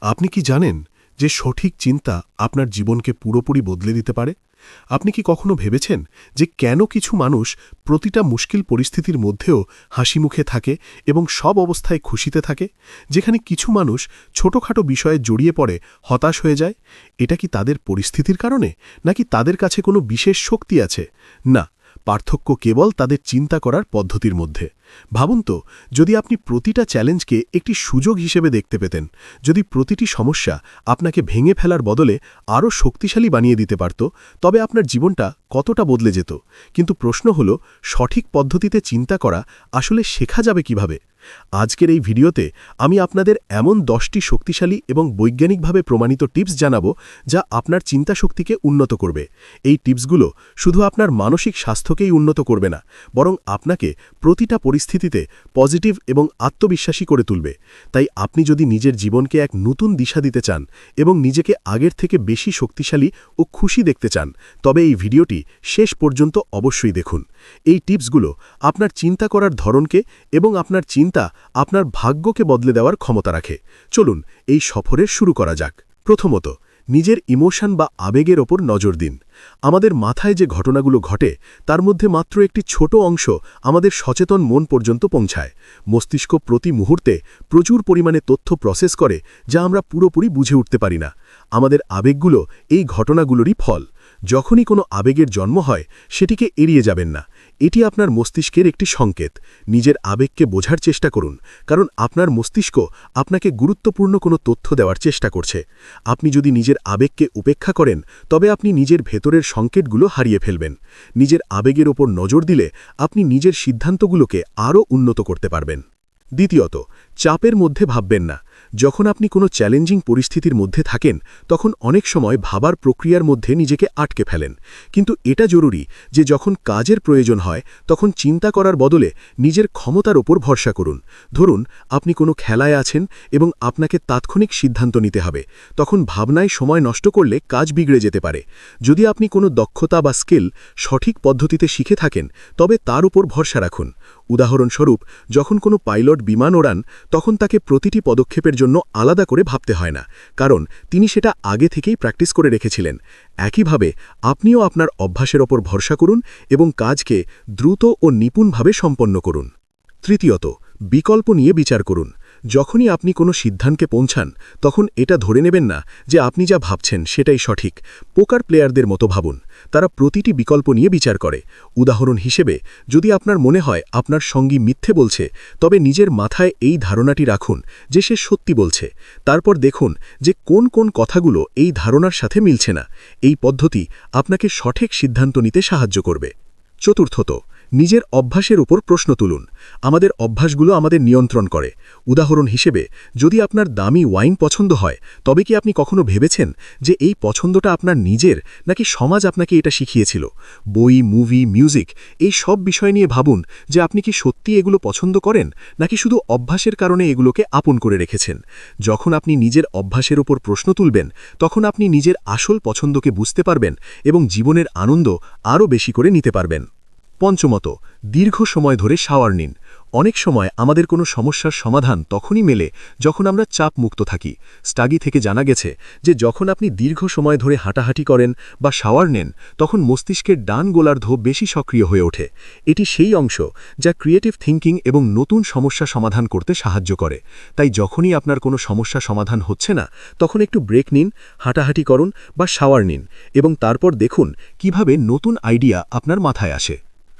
আপনি কি জানেন যে সঠিক চিন্তা আপনার জীবনকে পুরোপুরি বদলে দিতে পারে? আপনি কি কখনো ভেবেছেন যে কেন কিছু মানুষ প্রতিটা মুশকিল পরিস্থিতির মধ্যেও হাসিমুখে থাকে এবং সব অবস্থায় খুশিতে থাকে, যেখানে কিছু মানুষ ছোটখাটো বিষয়ে জড়িয়ে পড়ে হতাশ হয়ে যায়? এটা কি তাদের পরিস্থিতির কারণে, নাকি তাদের কাছে কোনো বিশেষ শক্তি আছে? না, পার্থক্য কেবল তাদের চিন্তা করার পদ্ধতির মধ্যে। ভাবুন তো, যদি আপনি প্রতিটা চ্যালেঞ্জকে একটি সুযোগ হিসেবে দেখতে পেতেন, যদি প্রতিটি সমস্যা আপনাকে ভেঙে ফেলার বদলে আরও শক্তিশালী বানিয়ে দিতে পারত, তবে আপনার জীবনটা কতটা বদলে যেত। কিন্তু প্রশ্ন হল, সঠিক পদ্ধতিতে চিন্তা করা আসলে শেখা যাবে কিভাবে? আজকের এই ভিডিওতে আমি আপনাদের এমন 10টি শক্তিশালী এবং বৈজ্ঞানিকভাবে প্রমাণিত টিপস জানাবো, যা আপনার চিন্তাশক্তিকে উন্নত করবে। এই টিপসগুলো শুধু আপনার মানসিক স্বাস্থ্যকেই উন্নত করবে না, বরং আপনাকে প্রতিটা পরিস্থিতিতে পজিটিভ এবং আত্মবিশ্বাসী করে তুলবে। তাই আপনি যদি নিজের জীবনকে এক নতুন দিশা দিতে চান এবং নিজেকে আগের থেকে বেশি শক্তিশালী ও খুশি দেখতে চান, তবে এই ভিডিওটি শেষ পর্যন্ত অবশ্যই দেখুন। এই টিপসগুলো আপনার চিন্তা করার ধরনকে এবং আপনার চিন্তা আপনার ভাগ্যকে বদলে দেওয়ার ক্ষমতা রাখে। চলুন এই সফরের শুরু করা যাক। প্রথমত, নিজের ইমোশন বা আবেগের ওপর নজর দিন। আমাদের মাথায় যে ঘটনাগুলো ঘটে, তার মধ্যে মাত্র একটি ছোট অংশ আমাদের সচেতন মন পর্যন্ত পৌঁছায়। মস্তিষ্ক প্রতি মুহূর্তে প্রচুর পরিমাণে তথ্য প্রসেস করে, যা আমরা পুরোপুরি বুঝে উঠতে পারি না। আমাদের আবেগগুলো এই ঘটনাগুলোরই ফল। যখনই কোনো আবেগের জন্ম হয়, সেটিকে এড়িয়ে যাবেন না। এটি আপনার মস্তিষ্কের একটি সংকেত। নিজের আবেগকে বোঝার চেষ্টা করুন, কারণ আপনার মস্তিষ্ক আপনাকে গুরুত্বপূর্ণ কোনো তথ্য দেওয়ার চেষ্টা করছে। আপনি যদি নিজের আবেগকে উপেক্ষা করেন, তবে আপনি নিজের ভেতরের সংকেতগুলো হারিয়ে ফেলবেন। নিজের আবেগের ওপর নজর দিলে আপনি নিজের সিদ্ধান্তগুলোকে আরও উন্নত করতে পারবেন। দ্বিতীয়ত, চাপের মধ্যে ভাববেন না। যখন আপনি কোনো চ্যালেঞ্জিং পরিস্থিতির মধ্যে থাকেন, তখন অনেক সময় ভাবার প্রক্রিয়ার মধ্যে নিজেকে আটকে ফেলেন। কিন্তু এটা জরুরি যে যখন কাজের প্রয়োজন হয়, তখন চিন্তা করার বদলে নিজের ক্ষমতার ওপর ভরসা করুন। ধরুন, আপনি কোনো খেলায় আছেন এবং আপনাকে তাৎক্ষণিক সিদ্ধান্ত নিতে হবে। তখন ভাবনায় সময় নষ্ট করলে কাজ বিগড়ে যেতে পারে। যদি আপনি কোনো দক্ষতা বা স্কিল সঠিক পদ্ধতিতে শিখে থাকেন, তবে তার উপর ভরসা রাখুন। উদাহরণস্বরূপ, যখন কোনো পাইলট বিমান ওড়ান, তখন তাকে প্রতিটি পদক্ষেপের জন্য আলাদা করে ভাবতে হয় না, কারণ তিনি সেটা আগে থেকেই প্র্যাকটিস করে রেখেছিলেন। একইভাবে আপনিও আপনার অভ্যাসের ওপর ভরসা করুন এবং কাজকে দ্রুত ও নিপুণভাবে সম্পন্ন করুন। তৃতীয়ত, বিকল্প নিয়ে বিচার করুন। যখনই আপনি কোনো সিদ্ধান্তে পৌঁছান, তখন এটা ধরে নেবেন না যে আপনি যা ভাবছেন সেটাই সঠিক। পোকার প্লেয়ারদের মতো ভাবুন। তারা প্রতিটি বিকল্প নিয়ে বিচার করে। উদাহরণ হিসেবে, যদি আপনার মনে হয় আপনার সঙ্গী মিথ্যে বলছে, তবে নিজের মাথায় এই ধারণাটি রাখুন যে সে সত্যি বলছে। তারপর দেখুন যে কোন কোন কথাগুলো এই ধারণার সাথে মিলছে না। এই পদ্ধতি আপনাকে সঠিক সিদ্ধান্ত নিতে সাহায্য করবে। চতুর্থত, নিজের অভ্যাসের উপর প্রশ্ন তুলুন। আমাদের অভ্যাসগুলো আমাদের নিয়ন্ত্রণ করে। উদাহরণ হিসেবে, যদি আপনার দামি ওয়াইন পছন্দ হয়, তবে কি আপনি কখনো ভেবেছেন যে এই পছন্দটা আপনার নিজের, নাকি সমাজ আপনাকে এটা শিখিয়েছিল? বই, মুভি, মিউজিক, এই সব বিষয় নিয়ে ভাবুন যে আপনি কি সত্যি এগুলো পছন্দ করেন, নাকি শুধু অভ্যাসের কারণে এগুলোকে আপন করে রেখেছেন। যখন আপনি নিজের অভ্যাসের উপর প্রশ্ন তুলবেন, তখন আপনি নিজের আসল পছন্দকে বুঝতে পারবেন এবং জীবনের আনন্দ আরও বেশি করে নিতে পারবেন। পঞ্চমত, দীর্ঘ সময় ধরে শাওয়ার নিন। অনেক সময় আমাদের কোনো সমস্যার সমাধান তখনই মেলে যখন আমরা চাপ মুক্ত থাকি। স্টাডি থেকে জানা গেছে যে যখন আপনি দীর্ঘ সময় ধরে হাঁটাহাঁটি করেন বা শাওয়ার নেন, তখন মস্তিষ্কের ডান গোলার্ধ বেশি সক্রিয় হয়ে ওঠে। এটি সেই অংশ যা ক্রিয়েটিভ থিঙ্কিং এবং নতুন সমস্যা সমাধান করতে সাহায্য করে। তাই যখনই আপনার কোনো সমস্যা সমাধান হচ্ছে না, তখন একটু ব্রেক নিন, হাঁটাহাঁটি করুন বা শাওয়ার নিন এবং তারপর দেখুন কিভাবে নতুন আইডিয়া আপনার মাথায় আসে।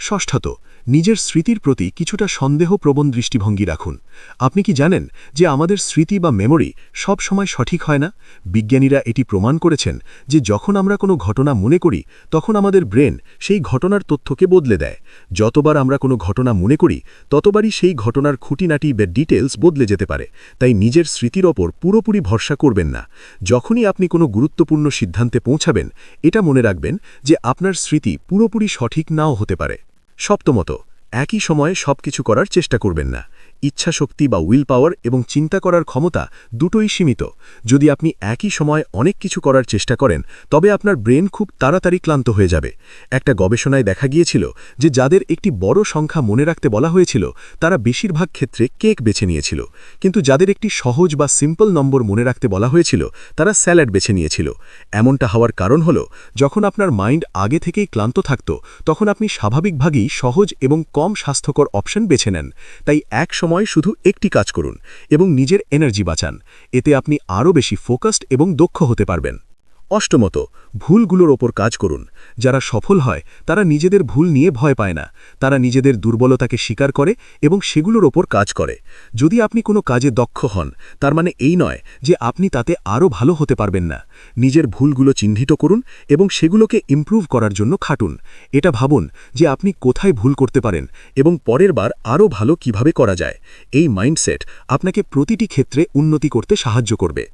ষষ্ঠত, নিজের স্মৃতির প্রতি কিছুটা সন্দেহপ্রবণ দৃষ্টিভঙ্গি রাখুন। আপনি কি জানেন যে আমাদের স্মৃতি বা মেমোরি সব সময় সঠিক হয় না? বিজ্ঞানীরা এটি প্রমাণ করেছেন যে যখন আমরা কোনো ঘটনা মনে করি, তখন আমাদের ব্রেন সেই ঘটনার তথ্যকে বদলে দেয়। যতবার আমরা কোনো ঘটনা মনে করি, ততবারই সেই ঘটনার খুঁটিনাটি বা ডিটেলস বদলে যেতে পারে। তাই নিজের স্মৃতির ওপর পুরোপুরি ভরসা করবেন না। যখনই আপনি কোনো গুরুত্বপূর্ণ সিদ্ধান্তে পৌঁছাবেন, এটা মনে রাখবেন যে আপনার স্মৃতি পুরোপুরি সঠিক নাও হতে পারে। সপ্তমত, একই সময়ে সবকিছু করার চেষ্টা করবেন না। ইচ্ছাশক্তি বা উইল পাওয়ার এবং চিন্তা করার ক্ষমতা দুটোই সীমিত। যদি আপনি একই সময় অনেক কিছু করার চেষ্টা করেন তবে আপনার ব্রেন খুব তাড়াতাড়ি ক্লান্ত হয়ে যাবে। একটা গবেষণায় দেখা গিয়েছিল যে যাদের একটি বড় সংখ্যা মনে রাখতে বলা হয়েছিল তারা বেশিরভাগ ক্ষেত্রে কেক বেছে নিয়েছিল, কিন্তু যাদের একটি সহজ বা সিম্পল নম্বর মনে রাখতে বলা হয়েছিল তারা স্যালাড বেছে নিয়েছিল। এমনটা হওয়ার কারণ হল, যখন আপনার মাইন্ড আগে থেকেই ক্লান্ত থাকত তখন আপনি স্বাভাবিকভাবেই সহজ এবং কম স্বাস্থ্যকর অপশন বেছে নেন। তাই এক সময় শুধু একটি কাজ করুন এবং নিজের এনার্জি বাঁচান। এতে আপনি আরও বেশি ফোকাসড এবং দক্ষ হতে পারবেন। অষ্টমত, ভুলগুলোর ওপর কাজ করুন। যারা সফল হয় তারা নিজেদের ভুল নিয়ে ভয় পায় না, তারা নিজেদের দুর্বলতাকে স্বীকার করে এবং সেগুলোর ওপর কাজ করে। যদি আপনি কোনো কাজে দক্ষ হন তার মানে এই নয় যে আপনি তাতে আরও ভালো হতে পারবেন না। নিজের ভুলগুলো চিহ্নিত করুন এবং সেগুলোকে ইমপ্রুভ করার জন্য খাটুন। এটা ভাবুন যে আপনি কোথায় ভুল করতে পারেন এবং পরের বার আরও ভালো কিভাবে করা যায়। এই মাইন্ডসেট আপনাকে প্রতিটি ক্ষেত্রে উন্নতি করতে সাহায্য করবে।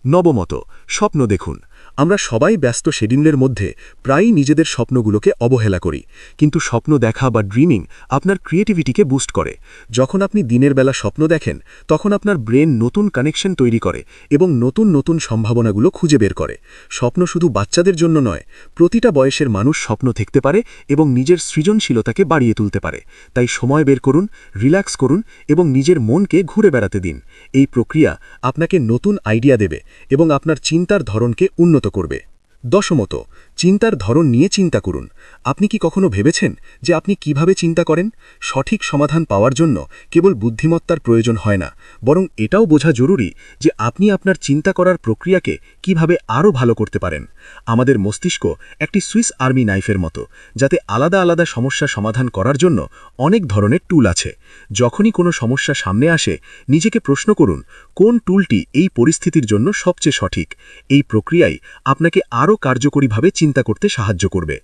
নবমত, স্বপ্ন দেখুন। আমরা সবাই ব্যস্ত শিডিউলের মধ্যে প্রায়ই নিজেদের স্বপ্নগুলোকে অবহেলা করি, কিন্তু স্বপ্ন দেখা বা ড্রিমিং আপনার ক্রিয়েটিভিটিকে বুস্ট করে। যখন আপনি দিনের বেলা স্বপ্ন দেখেন তখন আপনার ব্রেন নতুন কানেকশন তৈরি করে এবং নতুন নতুন সম্ভাবনাগুলো খুঁজে বের করে। স্বপ্ন শুধু বাচ্চাদের জন্য নয়, প্রতিটা বয়সের মানুষ স্বপ্ন দেখতে পারে এবং নিজের সৃজনশীলতাকে বাড়িয়ে তুলতে পারে। তাই সময় বের করুন, রিল্যাক্স করুন এবং নিজের মনকে ঘুরে বেড়াতে দিন। এই প্রক্রিয়া আপনাকে নতুন আইডিয়া দেবে এবং আপনার চিন্তার ধরনকে উন্নত করবে। দশমত, চিন্তার ধরন নিয়ে চিন্তা করুন। আপনি কি কখনো ভেবেছেন যে আপনি কিভাবে চিন্তা করেন? সঠিক সমাধান পাওয়ার জন্য কেবল বুদ্ধিমত্তার প্রয়োজন হয় না, বরং এটাও বোঝা জরুরি যে আপনি আপনার চিন্তা করার প্রক্রিয়াকে কিভাবে আরও ভালো করতে পারেন। আমাদের মস্তিষ্ক একটি সুইস আর্মি নাইফের মতো, যাতে আলাদা আলাদা সমস্যা সমাধান করার জন্য অনেক ধরনের টুল আছে। যখনই কোনো সমস্যা সামনে আসে নিজেকে প্রশ্ন করুন, কোন টুলটি এই পরিস্থিতির জন্য সবচেয়ে সঠিক। এই প্রক্রিয়ায় আপনাকে আরও কার্যকরীভাবে চিন্তা করতে সাহায্য করবে।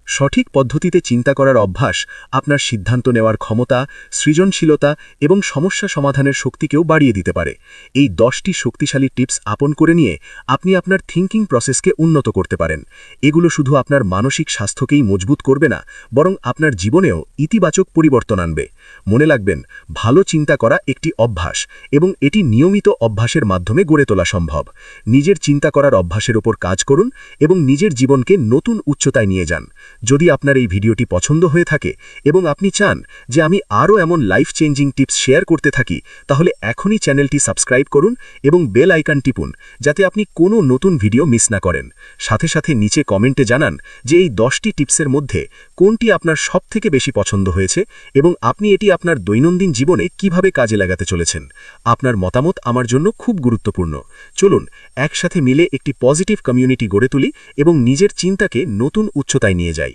সঠিক পদ্ধতিতে চিন্তা করার অভ্যাস আপনার সিদ্ধান্ত নেওয়ার ক্ষমতা, সৃজনশীলতা এবং সমস্যা সমাধানের শক্তিকেও বাড়িয়ে দিতে পারে। এই 10টি শক্তিশালী টিপস আপন করে নিয়ে আপনি আপনার থিঙ্কিং প্রসেসকে উন্নত করতে পারেন। এগুলো শুধু আপনার মানসিক স্বাস্থ্যকেই মজবুত করবে না, বরং আপনার জীবনেও ইতিবাচক পরিবর্তন আনবে। মনে রাখবেন, ভালো চিন্তা করা একটি অভ্যাস এবং এটি নিয়মিত অভ্যাসের মাধ্যমে গড়ে তোলা সম্ভব। নিজের চিন্তা করার অভ্যাসের ওপর কাজ করুন এবং নিজের জীবনকে নতুন উচ্চতায় নিয়ে যান। যদি আপনার এই ভিডিওটি পছন্দ হয়ে থাকে এবং আপনি চান যে আমি আরও এমন লাইফ চেঞ্জিং টিপস শেয়ার করতে থাকি, তাহলে এখনই চ্যানেলটি সাবস্ক্রাইব করুন এবং বেল আইকন টিপুন, যাতে আপনি কোনো নতুন ভিডিও মিস না করেন। সাথে সাথে নিচে কমেন্টে জানান যে এই 10টি টিপসের মধ্যে কোনটি আপনার সবথেকে বেশি পছন্দ হয়েছে এবং আপনি এটি আপনার দৈনন্দিন জীবনে কিভাবে কাজে লাগাতে চলেছেন। আপনার মতামত আমার জন্য খুব গুরুত্বপূর্ণ। চলুন একসাথে মিলে একটি পজিটিভ কমিউনিটি গড়ে তুলি এবং নিজের চিন্তাকে নতুন উচ্চতায় নিয়ে যাই।